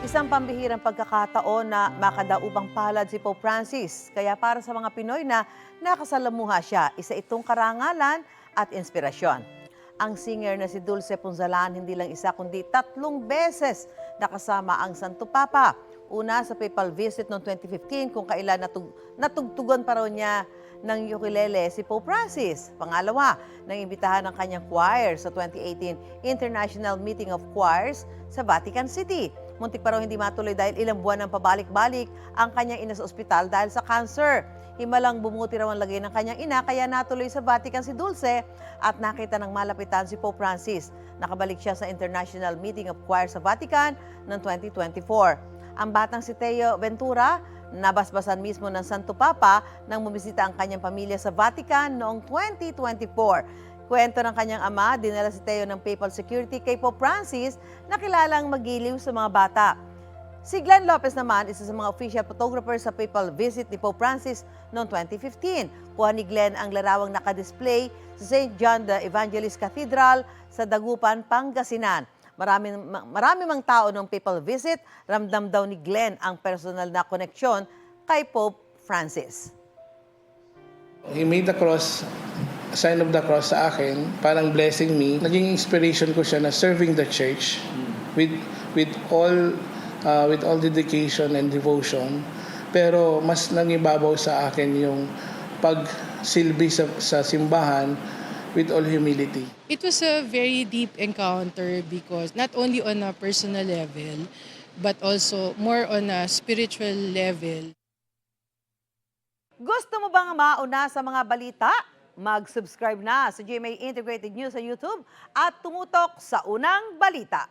Isang pambihirang pagkakataon na makadaupang palad si Pope Francis. Kaya para sa mga Pinoy na nakasalamuha siya, isa itong karangalan at inspirasyon. Ang singer na si Dulce Punzalan hindi lang isa kundi 3 beses nakasama ang Santo Papa. Una sa papal visit noong 2015 kung kailan natugtugan pa raw niya ng ukulele si Pope Francis. Pangalawa, nang imbitahan ng kanyang choir sa 2018 International Meeting of Choirs sa Vatican City. Muntik pa raw hindi matuloy dahil ilang buwan ang pabalik-balik ang kanyang ina sa ospital dahil sa cancer. Himalang bumuti raw ang lagay ng kanyang ina kaya natuloy sa Vatican si Dulce at nakita ng malapitan si Pope Francis. Nakabalik siya sa International Meeting of Choirs sa Vatican noong 2024. Ang batang si Teo Ventura, nabasbasan mismo ng Santo Papa nang bumisita ang kanyang pamilya sa Vatican noong 2024. Kwento ng kanyang ama, dinala si Teo ng papal security kay Pope Francis na kilalang magiliw sa mga bata. Si Glenn Lopez naman, isa sa mga official photographer sa papal visit ni Pope Francis noong 2015. Kuha ni Glenn ang larawang nakadisplay sa St. John the Evangelist Cathedral sa Dagupan, Pangasinan. Marami mang tao noong papal visit, ramdam daw ni Glenn ang personal na koneksyon kay Pope Francis. He made the cross, sign of the cross sa akin, parang blessing me. Naging inspiration ko siya na serving the church with all dedication and devotion. Pero mas nangibabaw sa akin yung pagsilbi sa simbahan with all humility. It was a very deep encounter because not only on a personal level, but also more on a spiritual level. Gusto mo bang mauna sa mga balita? Mag-subscribe na sa GMA Integrated News sa YouTube at tumutok sa unang balita.